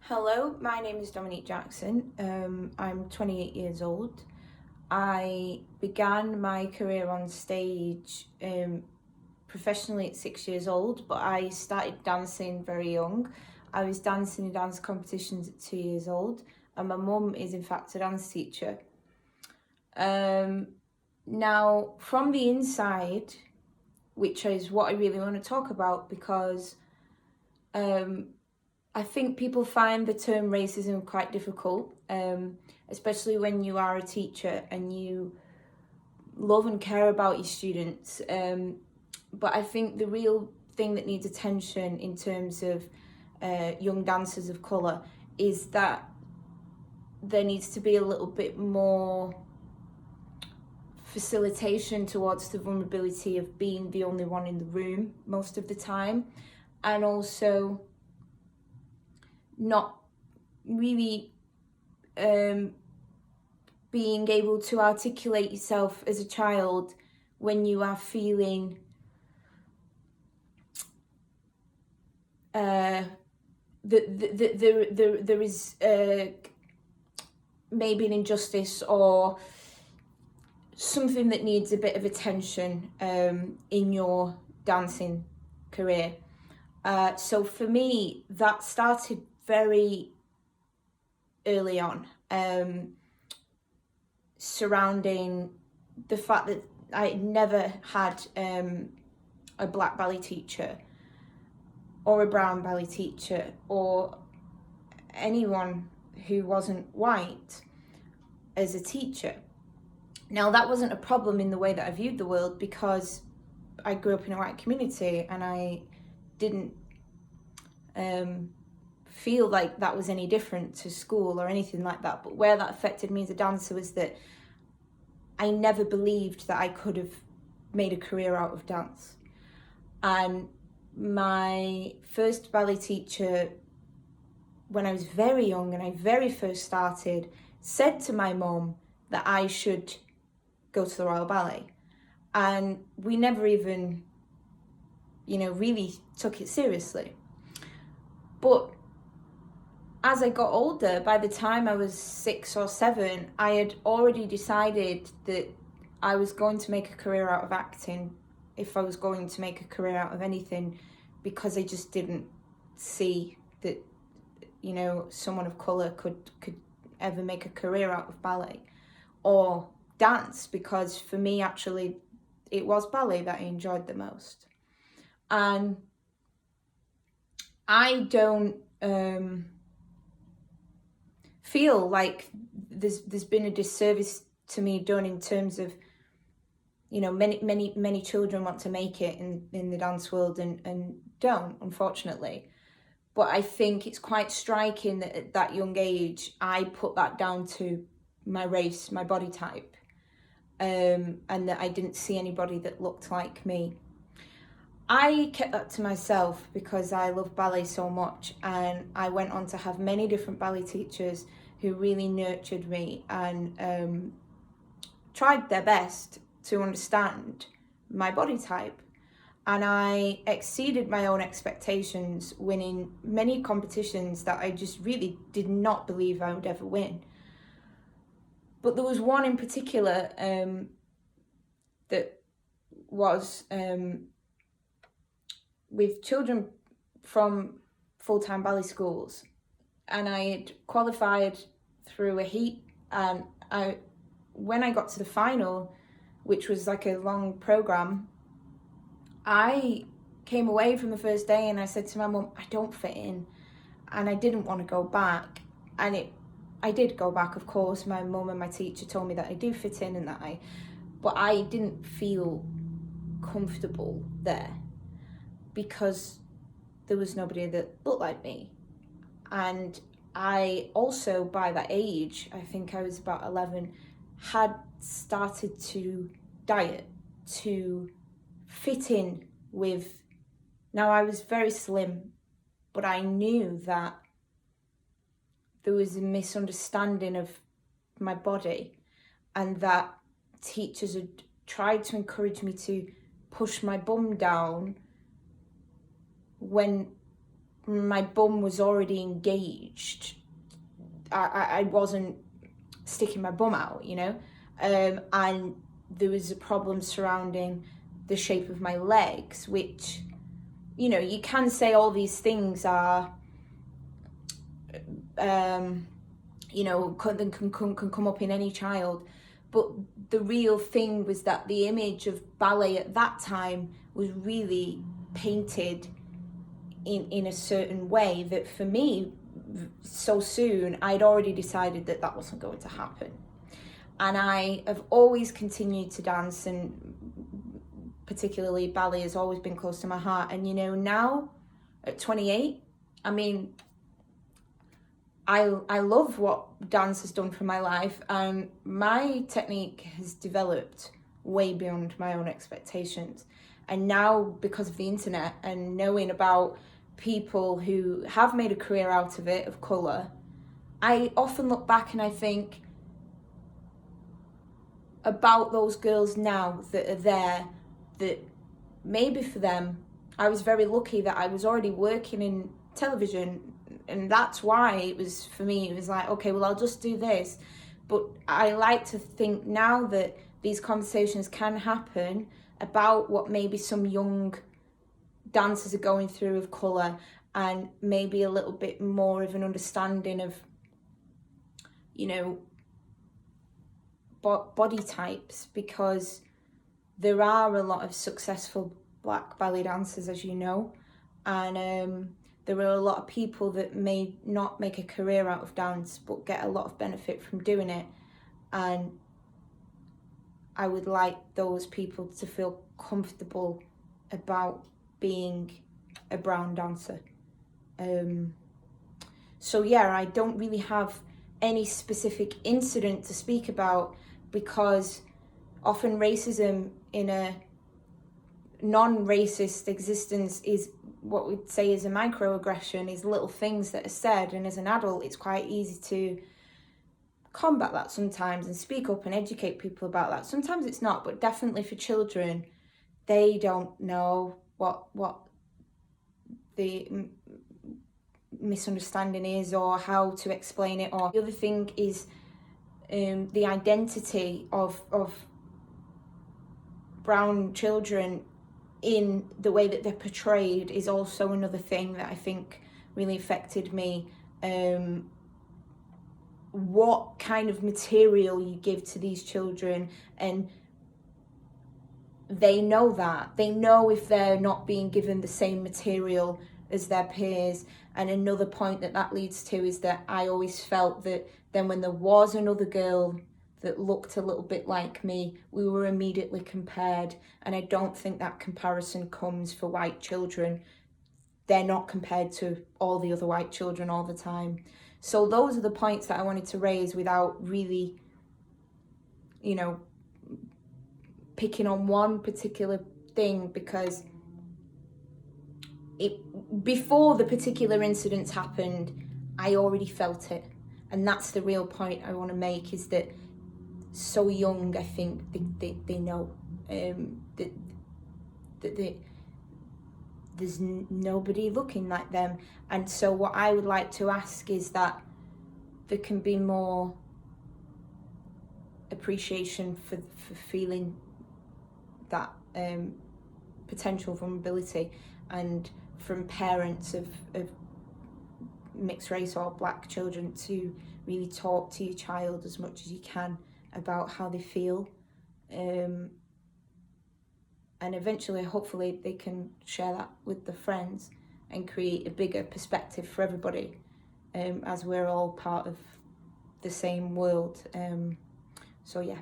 Hello, my name is Dominique Jackson. I'm 28 years old. I began my career on stage professionally at 6 years old, but I started dancing very young. I was dancing in dance competitions at 2 years old, and my mum is in fact a dance teacher. Um, Now, from the inside, which is what I really want to talk about because um, I think people find the term racism quite difficult, especially when you are a teacher and you love and care about your students. But I think the real thing that needs attention in terms of young dancers of colour is that there needs to be a little bit more facilitation towards the vulnerability of being the only one in the room most of the time, and also not really being able to articulate yourself as a child when you are feeling that there is maybe an injustice or something that needs a bit of attention in your dancing career. So for me, that started very early on, surrounding the fact that I never had a black ballet teacher or a brown ballet teacher or anyone who wasn't white as a teacher. Now, that wasn't a problem in the way that I viewed the world because I grew up in a white community and I didn't feel like that was any different to school or anything like that. But where that affected me as a dancer was that I never believed that I could have made a career out of dance. And my first ballet teacher, when I was very young and I very first started, said to my mum that I should go to the Royal Ballet. And we never even, really took it seriously. But as I got older, by the time I was 6 or 7, I had already decided that I was going to make a career out of acting if I was going to make a career out of anything, because I just didn't see that, someone of colour could ever make a career out of ballet or dance, because for me, actually, it was ballet that I enjoyed the most. And I don't feel like there's been a disservice to me done in terms of, many children want to make it in the dance world and don't, unfortunately. But I think it's quite striking that at that young age I put that down to my race, my body type, and that I didn't see anybody that looked like me. I kept that to myself because I love ballet so much, and I went on to have many different ballet teachers who really nurtured me and tried their best to understand my body type. And I exceeded my own expectations, winning many competitions that I just really did not believe I would ever win. But there was one in particular that was with children from full-time ballet schools, and I had qualified through a heat, and when I got to the final, which was like a long program, I came away from the first day and I said to my mum, I don't fit in, and I didn't want to go back. And I did go back, of course. My mum and my teacher told me that I do fit in and but I didn't feel comfortable there because there was nobody that looked like me. And I also, by that age, I think I was about 11, had started to diet to fit in with. Now, I was very slim, but I knew that there was a misunderstanding of my body, and that teachers had tried to encourage me to push my bum down when my bum was already engaged. I wasn't sticking my bum out, you know, and there was a problem surrounding the shape of my legs, which, you know, you can say all these things are, you know, can come up in any child, but the real thing was that the image of ballet at that time was really painted in a certain way that for me, so soon, I'd already decided that that wasn't going to happen. And I have always continued to dance, and particularly ballet has always been close to my heart. And, you know, now at 28, I mean, I love what dance has done for my life, and my technique has developed way beyond my own expectations. And now, because of the internet and knowing about people who have made a career out of it, of colour, I often look back and I think about those girls now that are there, that maybe for them, I was very lucky that I was already working in television, and that's why it was, for me, it was like, okay, well, I'll just do this. But I like to think now that these conversations can happen about what maybe some young dancers are going through of colour, and maybe a little bit more of an understanding of, you know, body types, because there are a lot of successful black ballet dancers, as you know, and there are a lot of people that may not make a career out of dance but get a lot of benefit from doing it, and I would like those people to feel comfortable about being a brown dancer. So yeah, I don't really have any specific incident to speak about, because often racism in a non-racist existence is what we'd say is a microaggression, is little things that are said, and as an adult it's quite easy to combat that sometimes and speak up and educate people about that. Sometimes it's not, but definitely for children, they don't know what the misunderstanding is or how to explain it. Or the other thing is the identity of brown children in the way that they're portrayed is also another thing that I think really affected me. What kind of material you give to these children, and they know that. They know if they're not being given the same material as their peers. And another point that leads to is that I always felt that then when there was another girl that looked a little bit like me, we were immediately compared. And I don't think that comparison comes for white children. They're not compared to all the other white children all the time. So those are the points that I wanted to raise without really, you know, picking on one particular thing, because before the particular incidents happened, I already felt it. And that's the real point I want to make, is that so young, I think they know that there's nobody looking like them. And so what I would like to ask is that there can be more appreciation for feeling that potential vulnerability, and from parents of mixed race or black children to really talk to your child as much as you can about how they feel, and eventually, hopefully, they can share that with their friends and create a bigger perspective for everybody, as we're all part of the same world. So yeah.